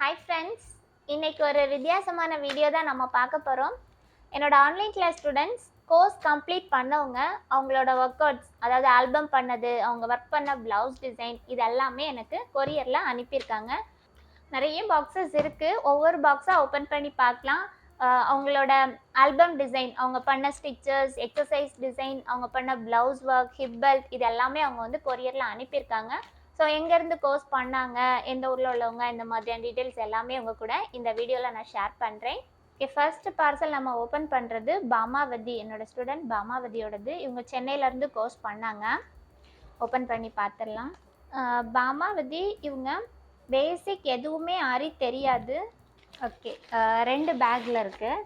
Hi friends, இன்னைக்கு ஒரு வித்தியாசமான வீடியோ தான் நம்ம பார்க்க போகிறோம். என்னோட online class students course complete பண்ணவங்க அவங்களோட ஒர்க் அவுட்ஸ், அதாவது ஆல்பம் பண்ணது, அவங்க ஒர்க் பண்ண ப்ளவுஸ் டிசைன், இது எல்லாமே எனக்கு கொரியரில் அனுப்பியிருக்காங்க. நிறைய பாக்ஸஸ் இருக்குது. ஒவ்வொரு பாக்ஸாக ஓப்பன் பண்ணி பார்க்கலாம். அவங்களோட ஆல்பம் டிசைன், அவங்க பண்ண ஸ்டிச்சஸ், எக்ஸசைஸ் டிசைன், அவங்க பண்ண ப்ளவுஸ் ஒர்க், ஹிப் பெல்ட், இது எல்லாமே அவங்க வந்து கொரியரில் அனுப்பியிருக்காங்க. ஸோ எங்கேருந்து கோர்ஸ் பண்ணாங்க, எந்த ஊரில் உள்ளவங்க, இந்த மாதிரியான டீட்டெயில்ஸ் எல்லாமே உங்கள் கூட இந்த வீடியோவில் நான் ஷேர் பண்ணுறேன். ஓகே, ஃபர்ஸ்ட் பார்சல் நம்ம ஓப்பன் பண்ணுறது பாமாவதி, என்னோட ஸ்டூடெண்ட் பாமாவதியோடது. இவங்க சென்னையிலேருந்து கோர்ஸ் பண்ணாங்க. ஓப்பன் பண்ணி பார்த்துடலாம். பாமாவதி இவங்க பேசிக் எதுவுமே ஆரி தெரியாது. ஓகே, 2 பேக்கில் இருக்குது.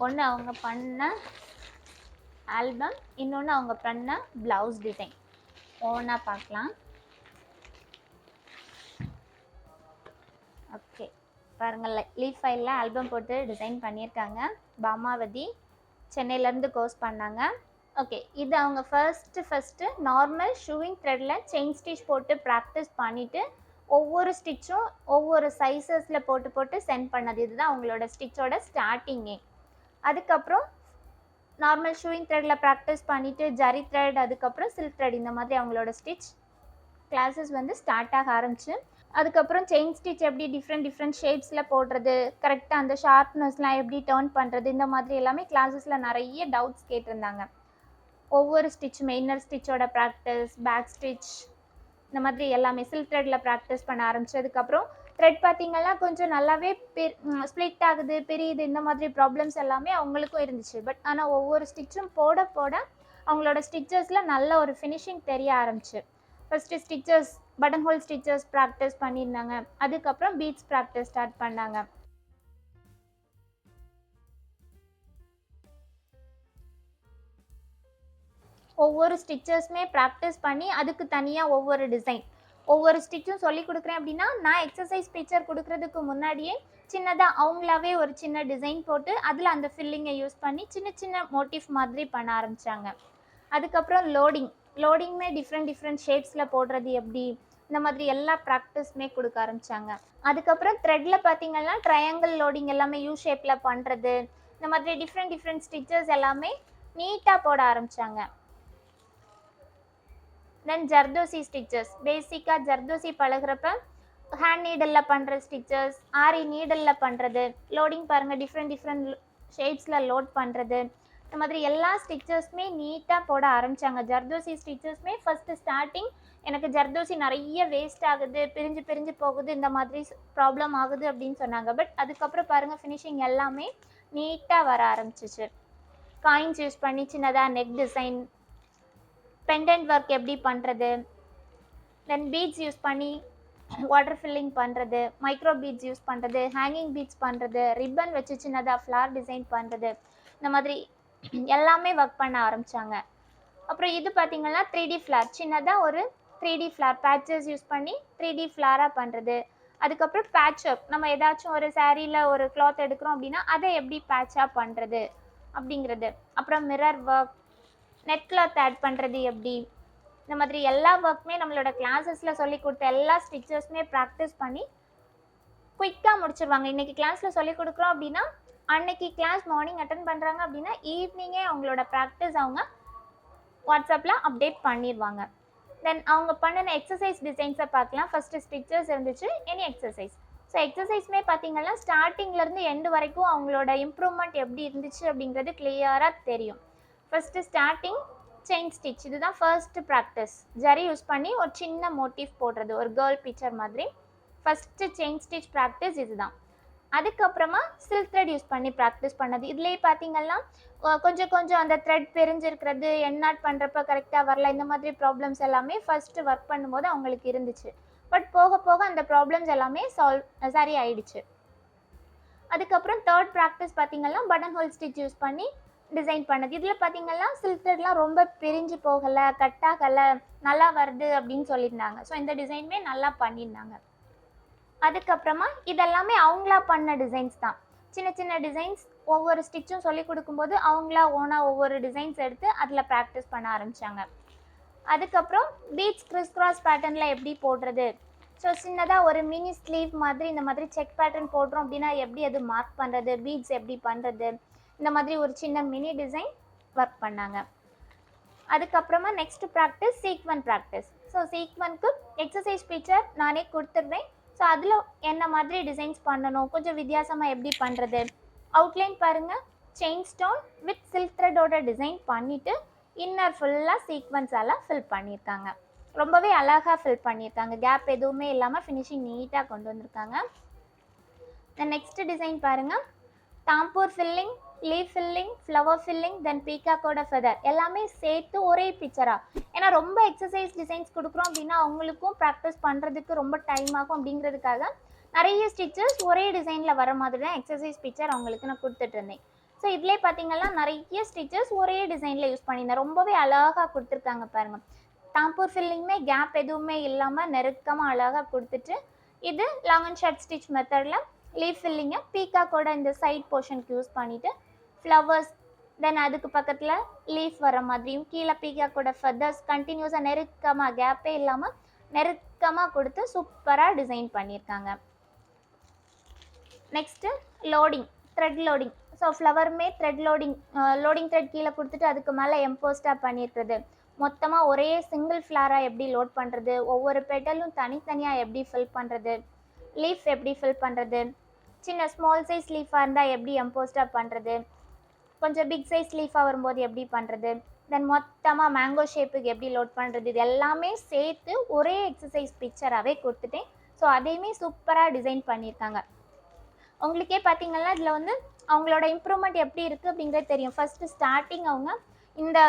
ஒன்று அவங்க பண்ண ஆல்பம், இன்னொன்று அவங்க பண்ண ப்ளவுஸ் டிசைன். ஒவ்வொன்றா பார்க்கலாம். ஓகே, பாருங்கள், லீஃப் ஃபைலில் ஆல்பம் போட்டு டிசைன் பண்ணியிருக்காங்க. பாமாவதி சென்னையிலேருந்து கோர்ஸ் பண்ணாங்க. ஓகே, இது அவங்க ஃபர்ஸ்ட்டு நார்மல் ஷூவிங் த்ரெட்டில் செயின் ஸ்டிச் போட்டு ப்ராக்டிஸ் பண்ணிவிட்டு ஒவ்வொரு ஸ்டிச்சும் ஒவ்வொரு சைஸஸில் போட்டு சென்ட் பண்ணது. இதுதான் அவங்களோட ஸ்டிச்சோட ஸ்டார்டிங்கே. அதுக்கப்புறம் நார்மல் ஷூவிங் த்ரெட்டில் ப்ராக்டிஸ் பண்ணிவிட்டு ஜரி த்ரெட், அதுக்கப்புறம் சில்க் த்ரெட், இந்த மாதிரி அவங்களோட ஸ்டிச் கிளாஸஸ் வந்து ஸ்டார்ட் ஆக ஆரம்பிச்சு. அதுக்கப்புறம் செயின் ஸ்டிச் எப்படி டிஃப்ரெண்ட் ஷேப்ஸில் போடுறது, கரெக்டாக அந்த ஷார்ப்னஸ்லாம் எப்படி டர்ன் பண்ணுறது, இந்த மாதிரி எல்லாமே கிளாஸஸில் நிறைய டவுட்ஸ் கேட்டிருந்தாங்க. ஒவ்வொரு ஸ்டிச்சுமே இன்னர் ஸ்டிச்சோட ப்ராக்டிஸ், பேக் ஸ்டிச், இந்த மாதிரி எல்லாமே சில்க் த்ரெட்டில் ப்ராக்டிஸ் பண்ண ஆரம்பிச்சதுக்கப்புறம் த்ரெட் பார்த்திங்கன்னா கொஞ்சம் நல்லாவே ஸ்ப்ளிட் ஆகுது, பிரியுது, இந்த மாதிரி ப்ராப்ளம்ஸ் எல்லாமே அவங்களுக்கும் இருந்துச்சு. பட் ஆனால் ஒவ்வொரு ஸ்டிச்சும் போட அவங்களோட ஸ்டிச்சஸில் நல்ல ஒரு ஃபினிஷிங் தெரிய ஆரம்பிச்சு. First stitches, button hole stitches practice பண்ணியிருந்தாங்க. அதுக்கப்புறம் பீட்ஸ் ப்ராக்டிஸ் ஸ்டார்ட் பண்ணாங்க. ஒவ்வொரு ஸ்டிச்சஸுமே ப்ராக்டிஸ் பண்ணி அதுக்கு தனியாக ஒவ்வொரு டிசைன், ஒவ்வொரு ஸ்டிச்சும் சொல்லி கொடுக்குறேன். அப்படின்னா நான் எக்ஸசைஸ் பிக்சர் கொடுக்குறதுக்கு முன்னாடியே சின்னதாக அவங்களாவே ஒரு சின்ன டிசைன் போட்டு அதில் அந்த ஃபில்லிங்கை யூஸ் பண்ணி சின்ன மோட்டிவ் மாதிரி பண்ண ஆரம்பித்தாங்க. அதுக்கப்புறம் லோடிங்குமே டிஃப்ரெண்ட் ஷேப்ஸில் போடுறது எப்படி, இந்த மாதிரி எல்லா ப்ராக்டிஸுமே கொடுக்க ஆரம்பித்தாங்க. அதுக்கப்புறம் த்ரெட்டில் பார்த்திங்கன்னா ட்ரையாங்கிள் லோடிங் எல்லாமே யூ ஷேப்பில் பண்ணுறது, இந்த மாதிரி டிஃப்ரெண்ட் ஸ்டிச்சஸ் எல்லாமே நீட்டாக போட ஆரம்பித்தாங்க. தென் ஜர்தோசி ஸ்டிச்சஸ், பேசிக்காக ஜர்தோசி பழகிறப்ப ஹேண்ட் நீடலில் பண்ணுற ஸ்டிச்சஸ், ஆரி நீடலில் பண்ணுறது, லோடிங் பாருங்கள், டிஃப்ரெண்ட் ஷேப்ஸில் லோட் பண்ணுறது, இந்த மாதிரி எல்லா ஸ்டிச்சஸுமே நீட்டாக போட ஆரம்பித்தாங்க. ஜர்தோசி ஸ்டிச்சஸுமே ஃபஸ்ட்டு ஸ்டார்டிங் எனக்கு ஜர்தோசி நிறைய வேஸ்ட் ஆகுது, பிரிஞ்சு போகுது, இந்த மாதிரி ப்ராப்ளம் ஆகுது அப்படின்னு சொன்னாங்க. பட் அதுக்கப்புறம் பாருங்கள், ஃபினிஷிங் எல்லாமே நீட்டாக வர ஆரம்பிச்சிச்சு. காயின்ஸ் யூஸ் பண்ணி சின்னதாக நெக் டிசைன், பெண்டன்ட் ஒர்க் எப்படி பண்ணுறது, தென் பீட்ஸ் யூஸ் பண்ணி வாட்டர் ஃபில்லிங் பண்ணுறது, மைக்ரோ பீட்ஸ் யூஸ் பண்ணுறது, ஹேங்கிங் பீட்ஸ் பண்ணுறது, ரிப்பன் வச்சு சின்னதாக ஃப்ளார் டிசைன் பண்ணுறது, இந்த மாதிரி எல்லாமே ஒர்க் பண்ண ஆரம்பித்தாங்க. அப்புறம் இது பார்த்திங்கன்னா 3D ஃப்ளார், சின்னதாக ஒரு 3D ஃப்ளார் பேட்சஸ் யூஸ் பண்ணி 3D ஃப்ளாராக பண்ணுறது. அதுக்கப்புறம் பேட்ச் ஒர்க், நம்ம ஏதாச்சும் ஒரு சாரியில் ஒரு கிளாத் எடுக்கிறோம் அப்படின்னா அதை எப்படி பேட்சாக பண்ணுறது அப்படிங்கிறது. அப்புறம் mirror work, net cloth add பண்ணுறது எப்படி, இந்த மாதிரி எல்லா ஒர்க்குமே நம்மளோட கிளாஸஸில் சொல்லி கொடுத்த எல்லா ஸ்டிச்சஸுமே ப்ராக்டிஸ் பண்ணி குயிக்காக முடிச்சிருவாங்க. இன்றைக்கி கிளாஸில் சொல்லி கொடுக்குறோம் அப்படின்னா அன்னைக்கு கிளாஸ் மார்னிங் அட்டன் பண்ணுறாங்க அப்படின்னா ஈவினிங்கே அவங்களோட ப்ராக்டிஸ் அவங்க வாட்ஸ்அப்பில் அப்டேட் பண்ணிடுவாங்க. தென் அவங்க பண்ணின எக்ஸசைஸ் டிசைன்ஸை பார்க்கலாம். ஃபஸ்ட்டு ஸ்டிச்சஸ் இருந்துச்சு, இனி எக்ஸசைஸ். ஸோ எக்ஸசைஸ்மே பார்த்திங்கன்னா ஸ்டார்டிங்லேருந்து எண்டு வரைக்கும் அவங்களோட இம்ப்ரூவ்மெண்ட் எப்படி இருந்துச்சு அப்படிங்கிறது கிளியராக தெரியும். ஃபஸ்ட்டு ஸ்டார்டிங் செயின் ஸ்டிச், இதுதான் ஃபர்ஸ்ட்டு ப்ராக்டிஸ். ஜரி யூஸ் பண்ணி ஒரு சின்ன மோட்டிவ் போடுறது, ஒரு கேர்ள் பிக்சர் மாதிரி. ஃபஸ்ட்டு செயின் ஸ்டிச் ப்ராக்டிஸ் இதுதான். அதுக்கப்புறமா சில்க் த்ரெட் யூஸ் பண்ணி ப்ராக்டிஸ் பண்ணது. இதுலேயே பார்த்திங்கன்னா கொஞ்சம் அந்த த்ரெட் பிரிஞ்சிருக்கிறது, எண்ணாட் பண்ணுறப்ப கரெக்டாக வரல, இந்த மாதிரி ப்ராப்ளம்ஸ் எல்லாமே ஃபஸ்ட்டு ஒர்க் பண்ணும்போது அவங்களுக்கு இருந்துச்சு. பட் போக அந்த ப்ராப்ளம்ஸ் எல்லாமே சரி ஆயிடுச்சு. அதுக்கப்புறம் தேர்ட் ப்ராக்டிஸ் பார்த்திங்கன்னா பட்டன் ஹோல் ஸ்டிச் யூஸ் பண்ணி டிசைன் பண்ணது. இதில் பார்த்திங்கன்னா சில்க் த்ரெட்லாம் ரொம்ப பிரிஞ்சு போகலை, கட் ஆகலை, நல்லா வருது அப்படின்னு சொல்லியிருந்தாங்க. ஸோ இந்த டிசைனுமே நல்லா பண்ணியிருந்தாங்க. அதுக்கப்புறமா இதெல்லாமே அவங்களா பண்ண டிசைன்ஸ் தான். சின்ன டிசைன்ஸ் ஒவ்வொரு ஸ்டிச்சும் சொல்லி கொடுக்கும்போது அவங்களா ஓனாக ஒவ்வொரு டிசைன்ஸ் எடுத்து அதில் ப்ராக்டிஸ் பண்ண ஆரம்பித்தாங்க. அதுக்கப்புறம் பீட்ஸ் கிறிஸ் கிராஸ் பேட்டர்னில் எப்படி போடுறது, ஸோ சின்னதாக ஒரு மினி ஸ்லீவ் மாதிரி இந்த மாதிரி செக் பேட்டர்ன் போடுறோம் அப்படின்னா எப்படி அது மார்க் பண்ணுறது, பீட்ஸ் எப்படி பண்ணுறது, இந்த மாதிரி ஒரு சின்ன மினி டிசைன் ஒர்க் பண்ணாங்க. அதுக்கப்புறமா next practice sequin practice. So சீக்வனுக்கு எக்ஸசைஸ் பிக்சர் நானே கொடுத்துருவேன். ஸோ அதில் என்ன மாதிரி டிசைன்ஸ் பண்ணணும், கொஞ்சம் வித்தியாசமாக எப்படி பண்ணுறது, அவுட்லைன் பாருங்கள், செயின் ஸ்டோன் வித் சில்க் த்ரெட்டோட டிசைன் பண்ணிவிட்டு இன்னர் ஃபுல்லாக சீக்வன்ஸால் ஃபில் பண்ணியிருக்காங்க. ரொம்பவே அழகாக ஃபில் பண்ணியிருக்காங்க, கேப் எதுவுமே இல்லாமல் ஃபினிஷிங் நீட்டாக கொண்டு வந்திருக்காங்க. நெக்ஸ்ட் டிசைன் பாருங்கள், tambour filling, leaf filling, flower filling, then பீகாக்கோட ஃபெதர் எல்லாமே சேர்த்து ஒரே பிக்சரா. ஏன்னா ரொம்ப எக்ஸசைஸ் டிசைன்ஸ் கொடுக்குறோம் அப்படின்னா அவங்களுக்கும் ப்ராக்டிஸ் பண்ணுறதுக்கு ரொம்ப டைம் ஆகும். அப்படிங்கிறதுக்காக நிறைய ஸ்டிச்சஸ் ஒரே டிசைனில் வர மாதிரி தான் எக்ஸசைஸ் பிக்சர் அவங்களுக்கு நான் கொடுத்துட்டு இருந்தேன். ஸோ இதிலே பார்த்தீங்கன்னா நிறைய ஸ்டிச்சஸ் ஒரே டிசைனில் யூஸ் பண்ணியிருந்தேன். ரொம்பவே அழகாக கொடுத்துருக்காங்க பாருங்கள். தாம்பூர் ஃபில்லிங்குமே கேப் எதுவுமே இல்லாமல் நெருக்கமாக அழகாக கொடுத்துட்டு, இது லாங் அண்ட் ஷார்ட் ஸ்டிச் மெத்தடில் லீஃப் ஃபில்லிங்கை பீகாக்கோட இந்த சைட் போர்ஷனுக்கு யூஸ் பண்ணிவிட்டு ஃப்ளவர்ஸ், தென் அதுக்கு பக்கத்தில் லீஃப் வர மாதிரியும் கீழே பீகாக்கோட ஃபெதர்ஸ் கண்டினியூஸாக நெருக்கமாக கேப்பே இல்லாமல் நெருக்கமாக கொடுத்து சூப்பராக டிசைன் பண்ணியிருக்காங்க. Next loading, thread loading. So ஃப்ளவருமே த்ரெட் லோடிங் த்ரெட் கீழே கொடுத்துட்டு அதுக்கு மேலே எம்போஸ்டாக பண்ணியிருக்குது. மொத்தமாக ஒரே சிங்கிள் ஃப்ளாராக எப்படி லோட் பண்ணுறது, ஒவ்வொரு பெட்டலும் தனித்தனியாக எப்படி ஃபில் பண்ணுறது, லீஃப் எப்படி ஃபில் பண்ணுறது, சின்ன ஸ்மால் சைஸ் லீஃபாக இருந்தால் எப்படி எம்போஸ்டாக பண்ணுறது, கொஞ்சம் பிக் சைஸ் லீஃபாக வரும்போது எப்படி பண்ணுறது, தென் மொத்தமாக மேங்கோ ஷேப்புக்கு எப்படி லோட் பண்ணுறது, இது எல்லாமே சேர்த்து ஒரே எக்ஸசைஸ் பிக்சராகவே கொடுத்துட்டேன். ஸோ அதையுமே சூப்பராக டிசைன் பண்ணியிருக்காங்க. உங்களுக்கே பார்த்தீங்கன்னா இதில் வந்து அவங்களோட இம்ப்ரூவ்மெண்ட் எப்படி இருக்குது அப்படிங்கிறது தெரியும். ஃபஸ்ட்டு ஸ்டார்டிங் அவங்க இந்த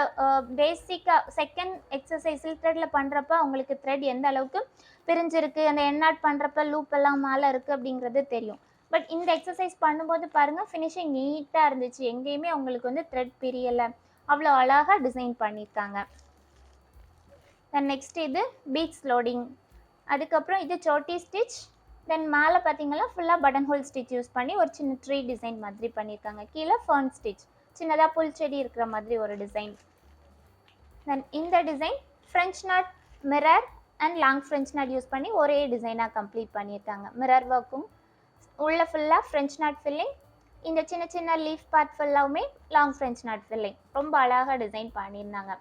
பேசிக்காக செகண்ட் எக்ஸசைஸில் த்ரெட்டில் பண்ணுறப்ப அவங்களுக்கு த்ரெட் எந்த அளவுக்கு பிரிஞ்சிருக்கு, அந்த எண்ணாட் பண்ணுறப்ப லூப் எல்லாம் மேலே இருக்குது அப்படிங்கிறது தெரியும். பட் இந்த எக்ஸசைஸ் பண்ணும்போது பாருங்கள் ஃபினிஷிங் நீட்டாக இருந்துச்சு, எங்கேயுமே அவங்களுக்கு வந்து த்ரெட் பிரியலை, அவ்வளோ அழகாக டிசைன் பண்ணியிருக்காங்க. தென் நெக்ஸ்ட் இது பீட்ஸ் லோடிங், அதுக்கப்புறம் இது சோட்டி ஸ்டிச், தென் மேலே பார்த்தீங்கன்னா ஃபுல்லாக பட்டன் ஹோல் ஸ்டிச் யூஸ் பண்ணி ஒரு சின்ன ட்ரீ டிசைன் மாதிரி பண்ணியிருக்காங்க. கீழே ஃபர்ன் ஸ்டிச், சின்னதாக புல் செடி இருக்கிற மாதிரி ஒரு டிசைன். தென் இந்த design French not, mirror and long French not use பண்ணி ஒரே டிசைனாக கம்ப்ளீட் பண்ணியிருக்காங்க. மிரர் ஒர்க்கும் உள்ள ஃபுல்லாக ஃப்ரெஞ்ச் நாட் ஃபில்லிங், இந்த சின்ன சின்ன லீஃப் பார்ட் ஃபுல்லாகவுமே லாங் ஃப்ரெஞ்ச் நாட் ஃபில்லிங், ரொம்ப அழகாக டிசைன் பண்ணியிருந்தாங்க.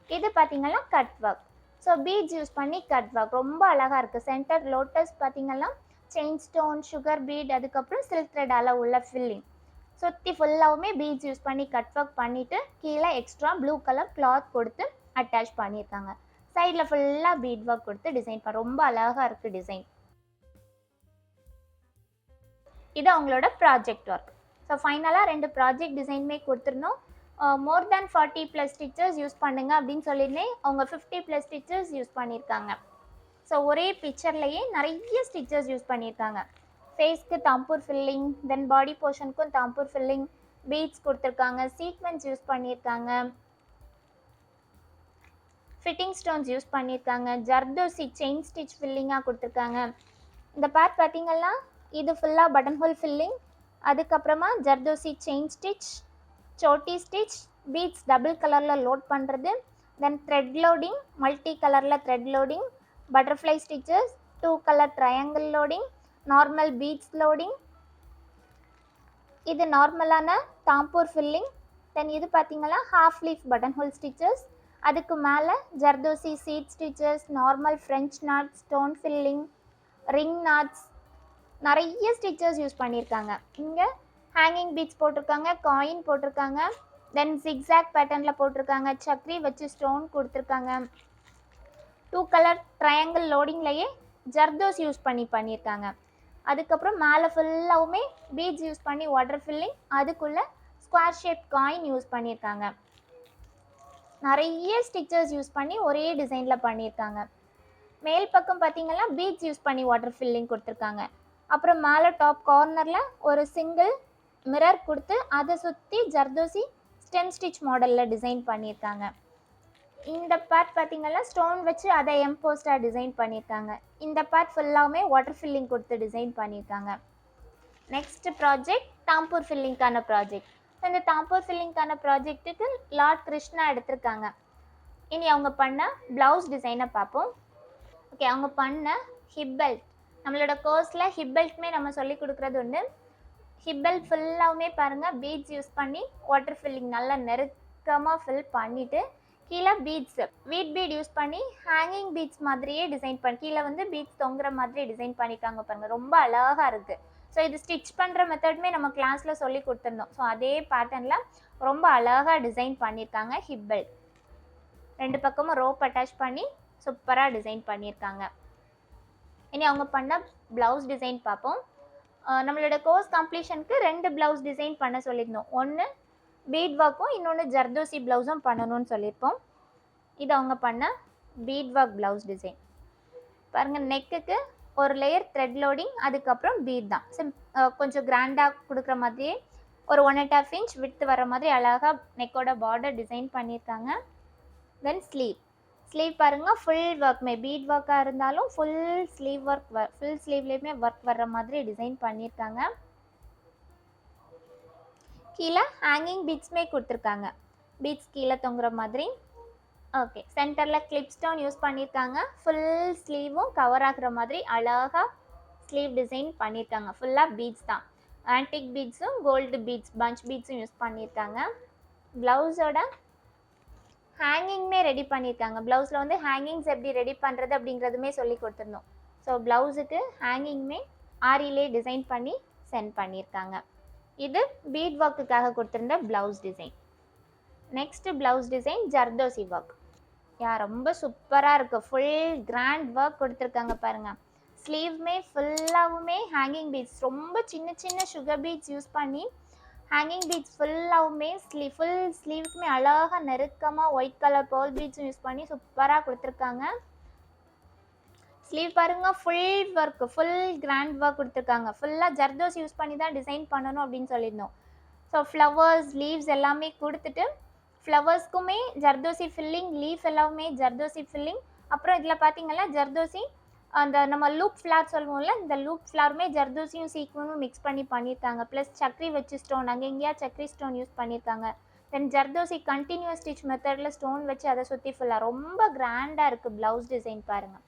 இது பார்த்தீங்கன்னா cut work. So beads use பண்ணி கட் ஒர்க் ரொம்ப அழகாக இருக்குது. சென்டர் லோட்டஸ் பார்த்தீங்கன்னா செயின் ஸ்டோன், சுகர் பீட், அதுக்கப்புறம் சில்க் த்ரெட்டால் உள்ள ஃபில்லிங், சுற்றி ஃபுல்லாகவுமே பீட்ஸ் யூஸ் பண்ணி கட் ஒர்க் பண்ணிவிட்டு கீழே எக்ஸ்ட்ரா ப்ளூ கலர் கிளாத் கொடுத்து அட்டாச் பண்ணியிருக்காங்க. சைடில் ஃபுல்லாக பீட் ஒர்க் கொடுத்து டிசைன் ரொம்ப அழகாக இருக்குது டிசைன். இது அவங்களோட ப்ராஜெக்ட் ஒர்க். ஸோ ஃபைனலாக 2 ப்ராஜெக்ட் டிசைனுமே கொடுத்துருந்தோம். மோர் தேன் 40+ ஸ்டிச்சஸ் யூஸ் பண்ணுங்க அப்படின்னு சொல்லியிருந்தேன். அவங்க 50+ ஸ்டிச்சஸ் யூஸ் பண்ணியிருக்காங்க. ஸோ ஒரே பிக்சர்லேயே நிறைய ஸ்டிச்சஸ் யூஸ் பண்ணியிருக்காங்க. ஃபேஸ்க்கு தாம்பூர் ஃபில்லிங், தென் பாடி போர்ஷனுக்கும் தாம்பூர் ஃபில்லிங், பீட்ஸ் கொடுத்துருக்காங்க, சீக்வென்ஸ் யூஸ் பண்ணியிருக்காங்க, ஃபிட்டிங் ஸ்டோன்ஸ் யூஸ் பண்ணியிருக்காங்க, ஜர்தோசி செயின் ஸ்டிச் ஃபில்லிங்காக கொடுத்துருக்காங்க. இந்த பார்ட் பார்த்தீங்கன்னா இது ஃபுல்லாக பட்டன் ஹோல் ஃபில்லிங், அதுக்கப்புறமா ஜர்தோசி செயின் ஸ்டிச், சோட்டி ஸ்டிச், பீட்ஸ் டபுள் கலரில் லோட் பண்ணுறது, தென் த்ரெட் லோடிங், மல்டி கலரில் thread loading, butterfly stitches, 2 colour triangle loading, normal beads loading, இது நார்மலான தாம்பூர் ஃபில்லிங், தென் இது பார்த்தீங்கன்னா half leaf button hole stitches, அதுக்கு மேலே zardozi seed stitches, normal French knot, stone filling, ring knots, நிறைய stitches use பண்ணியிருக்காங்க. இங்கே ஹேங்கிங் பீட்ஸ் போட்டிருக்காங்க, காயின் போட்டிருக்காங்க, தென் ஜிக்ஸாக் பேட்டர்னில் போட்டிருக்காங்க, சக்ரி வச்சு ஸ்டோன் கொடுத்துருக்காங்க, 2 கலர் ட்ரையாங்கிள் லோடிங்லேயே ஜர்தோஸ் யூஸ் பண்ணியிருக்காங்க. அதுக்கப்புறம் மேலே ஃபுல்லாகவுமே பீட்ஸ் யூஸ் பண்ணி வாட்டர் ஃபில்லிங், அதுக்குள்ளே ஸ்கொயர் ஷேப் காயின் யூஸ் பண்ணியிருக்காங்க. நிறைய ஸ்டிச்சஸ் யூஸ் பண்ணி ஒரே டிசைனில் பண்ணியிருக்காங்க. மேல் பக்கம் பார்த்தீங்கன்னா பீட்ஸ் யூஸ் பண்ணி வாட்டர் ஃபில்லிங் கொடுத்துருக்காங்க. அப்புறம் மேலே டாப் கார்னரில் ஒரு சிங்கிள் மிரர் கொடுத்து அதை சுற்றி ஜர்தோசி ஸ்டெம் ஸ்டிச் மாடலில் டிசைன் பண்ணியிருக்காங்க. இந்த பார்ட் பார்த்தீங்கன்னா ஸ்டோன் வச்சு அதை எம்போஸ்டாக டிசைன் பண்ணியிருக்காங்க. இந்த பார்ட் ஃபுல்லாகவுமே வாட்டர் ஃபில்லிங் கொடுத்து டிசைன் பண்ணியிருக்காங்க. நெக்ஸ்ட் ப்ராஜெக்ட் தாம்பூர் ஃபில்லிங்கான ப்ராஜெக்ட். இந்த தாம்பூர் ஃபில்லிங்கான ப்ராஜெக்ட்டுக்கு லார்ட் கிருஷ்ணா எடுத்திருக்காங்க. இனி அவங்க பண்ண ப்ளவுஸ் டிசைனை பார்ப்போம். ஓகே, அவங்க பண்ண ஹிப் பெல்ட், நம்மளோட கோர்ஸில் ஹிப் பெல்ட்டுமே நம்ம சொல்லி கொடுக்குறது உண்டு. ஹிப் பெல்ட் ஃபுல்லாகவுமே பாருங்கள் பீட்ஸ் யூஸ் பண்ணி வாட்டர் ஃபில்லிங் நல்லா நெருக்கமாக ஃபில் பண்ணிவிட்டு கீழே பீட்ஸ் வீட் பீட் யூஸ் பண்ணி ஹேங்கிங் பீட்ஸ் மாதிரியே டிசைன் பண்ணி கீழே வந்து பீட்ஸ் தொங்குற மாதிரி டிசைன் பண்ணியிருக்காங்க பாருங்கள், ரொம்ப அழகாக இருக்குது. ஸோ இது ஸ்டிச் பண்ணுற மெத்தடுமே நம்ம கிளாஸில் சொல்லி கொடுத்துருந்தோம். ஸோ அதே பேட்டர்னில் ரொம்ப அழகாக டிசைன் பண்ணியிருக்காங்க ஹிப் பெல்ட். 2 பக்கமும் ரோப் அட்டாச் பண்ணி சூப்பராக டிசைன் பண்ணியிருக்காங்க. இனி அவங்க பண்ண ப்ளவுஸ் டிசைன் பார்ப்போம். நம்மளோட கோர்ஸ் கம்ப்ளீஷனுக்கு 2 ப்ளவுஸ் டிசைன் பண்ண சொல்லியிருந்தோம். ஒன்று பீட் ஒர்க்கும் இன்னொன்று ஜர்தோசி ப்ளவுஸும் பண்ணணும்னு சொல்லியிருப்போம். இது அவங்க பண்ண பீட் ஒர்க் ப்ளவுஸ் டிசைன் பாருங்கள். நெக்குக்கு ஒரு லேயர் த்ரெட் லோடிங், அதுக்கப்புறம் பீட் தான். கொஞ்சம் கிராண்டாக கொடுக்குற மாதிரியே ஒரு 1.5 இன்ச் விட்டு வர மாதிரி அழகாக நெக்கோட பார்டர் டிசைன் பண்ணியிருக்காங்க. தென் ஸ்லீவ் பாருங்கள், ஃபுல் ஒர்க்குமே பீட் ஒர்க்காக இருந்தாலும் ஃபுல் ஸ்லீவ்லேயுமே ஒர்க் வர்ற மாதிரி டிசைன் பண்ணியிருக்காங்க. கீழே ஹேங்கிங் பீட்ஸ்மே கொடுத்துருக்காங்க, பீட்ஸ் கீழே தொங்குற மாதிரி. ஓகே, சென்டரில் கிளிப் ஸ்டோன் யூஸ் பண்ணியிருக்காங்க. ஃபுல் ஸ்லீவும் கவர் ஆகுற மாதிரி அழகாக ஸ்லீவ் டிசைன் பண்ணியிருக்காங்க. ஃபுல்லாக பீட்ஸ் தான், ஆன்டிக் பீட்ஸும் கோல்டு பீட்ஸ் பஞ்ச் பீட்ஸும் யூஸ் பண்ணியிருக்காங்க. ப்ளவுஸோட ஹேங்கிங்மே ரெடி பண்ணியிருக்காங்க. ப்ளவுஸில் வந்து ஹேங்கிங்ஸ் எப்படி ரெடி பண்ணுறது அப்படிங்கிறதுமே சொல்லி கொடுத்துருந்தோம். ஸோ ப்ளவுஸுக்கு ஹேங்கிங்மே ஆரியிலே டிசைன் பண்ணி சென்ட் பண்ணியிருக்காங்க. இது பீட் ஒர்க்குக்காக கொடுத்துருந்த blouse design. Next blouse design zardozi work. ரொம்ப சூப்பராக இருக்குது. ஃபுல் கிராண்ட் ஒர்க் கொடுத்துருக்காங்க பாருங்கள். ஸ்லீவ்மே ஃபுல்லாகவுமே ஹேங்கிங் பீட்ஸ், ரொம்ப சின்ன சின்ன சுகர் பீட்ஸ் யூஸ் பண்ணி ஹேங்கிங் பீட்ஸ் ஃபுல்லாகவுமே ஃபுல் ஸ்லீவுக்குமே அழகாக நெருக்கமாக ஒயிட் கலர் பேர்ல் பீட்ஸும் யூஸ் பண்ணி சூப்பராக கொடுத்துருக்காங்க. ஸ்லீவ் பாருங்கள், full work, full grand work கொடுத்துருக்காங்க. ஃபுல்லாக ஜர்தோசி யூஸ் பண்ணி தான் டிசைன் பண்ணணும் அப்படின்னு சொல்லியிருந்தோம். ஸோ ஃப்ளவர்ஸ் லீவ்ஸ் எல்லாமே கொடுத்துட்டு ஃப்ளவர்ஸ்க்குமே ஜர்தோசி ஃபில்லிங், லீஃப் எல்லாமே ஜர்தோசி ஃபில்லிங். அப்புறம் இதில் பார்த்தீங்கன்னா ஜர்தோசி அந்த நம்ம லூப் ஃப்ளார் சொல்லுவோம்ல, இந்த லூப் ஃப்ளாருமே ஜர்தோசியும் சீக்வனும் மிக்ஸ் பண்ணி பண்ணியிருக்காங்க. ப்ளஸ் சக்ரி வச்சு ஸ்டோன், அங்கே எங்கேயா சக்ரி ஸ்டோன் யூஸ் பண்ணியிருக்காங்க. தென் ஜர்தோசி கண்டினியூஸ் ஸ்டிச் மெத்தடில் ஸ்டோன் வச்சு அதை சுற்றி ஃபுல்லாக ரொம்ப கிராண்டாக இருக்குது. ப்ளவுஸ் டிசைன் பாருங்கள்,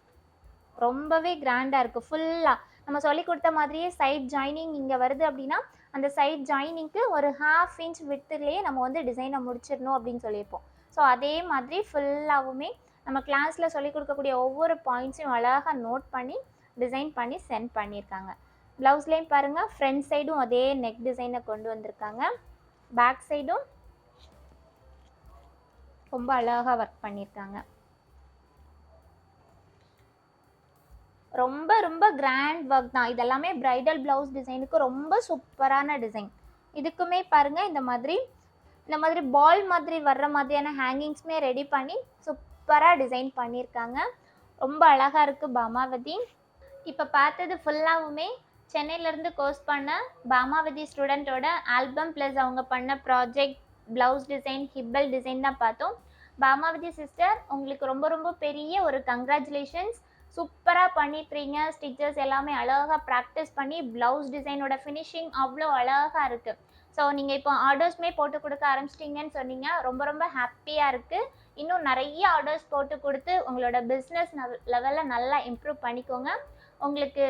ரொம்பவே கிராண்டாக இருக்குது. ஃபுல்லாக நம்ம சொல்லி கொடுத்த மாதிரியே சைட் ஜாயினிங் இங்கே வருது அப்படின்னா அந்த சைட் ஜாயினிங்க்கு ஒரு 1/2 இன்ச் விட்டுலேயே நம்ம வந்து டிசைனை முடிச்சிடணும் அப்படின்னு சொல்லியிருப்போம். ஸோ அதே மாதிரி ஃபுல்லாகவுமே நம்ம கிளாஸில் சொல்லிக் கொடுக்கக்கூடிய ஒவ்வொரு பாயிண்ட்ஸையும் அழகாக நோட் பண்ணி டிசைன் பண்ணி சென்ட் பண்ணியிருக்காங்க. ப்ளவுஸ்லேயும் பாருங்கள், ஃப்ரண்ட் சைடும் அதே நெக் டிசைனை கொண்டு வந்திருக்காங்க. பேக் சைடும் ரொம்ப அழகாக ஒர்க் பண்ணியிருக்காங்க. ரொம்ப ரொம்ப கிராண்ட் ஒர்க் தான். இதெல்லாமே பிரைடல் ப்ளவுஸ் டிசைனுக்கு ரொம்ப சூப்பரான டிசைன். இதுக்குமே பாருங்கள், இந்த மாதிரி பால் மாதிரி வர்ற மாதிரியான ஹேங்கிங்ஸுமே ரெடி பண்ணி சூப்பராக டிசைன் பண்ணியிருக்காங்க. ரொம்ப அழகாக இருக்குது பாமாவதி. இப்போ பார்த்தது ஃபுல்லாகவுமே சென்னையிலேருந்து கோர்ஸ் பண்ண பாமாவதி ஸ்டூடெண்ட்டோட ஆல்பம் ப்ளஸ் அவங்க பண்ண ப்ராஜெக்ட், ப்ளவுஸ் டிசைன், ஹிப்பல் டிசைன் தான் பார்த்தோம். பாமாவதி சிஸ்டர், உங்களுக்கு ரொம்ப ரொம்ப பெரிய ஒரு கங்க்ராச்சுலேஷன்ஸ். சூப்பராக பண்ணிட்டுறீங்க. ஸ்டிச்சஸ் எல்லாமே அழகாக ப்ராக்டிஸ் பண்ணி ப்ளவுஸ் டிசைனோட ஃபினிஷிங் அவ்வளோ அழகாக இருக்குது. ஸோ நீங்கள் இப்போ ஆர்டர்ஸ்மே போட்டு கொடுக்க ஆரம்பிச்சிட்டிங்கன்னு சொன்னீங்க, ரொம்ப ரொம்ப ஹாப்பியாக இருக்குது. இன்னும் நிறைய ஆர்டர்ஸ் போட்டு கொடுத்து உங்களோட பிஸ்னஸ் லெவலில் நல்லா இம்ப்ரூவ் பண்ணிக்கோங்க. உங்களுக்கு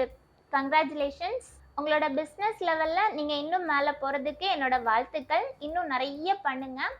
கங்க்ராச்சுலேஷன்ஸ். உங்களோட பிஸ்னஸ் லெவலில் நீங்கள் இன்னும் மேலே போகிறதுக்கு என்னோடய வாழ்த்துக்கள். இன்னும் நிறைய பண்ணுங்கள்.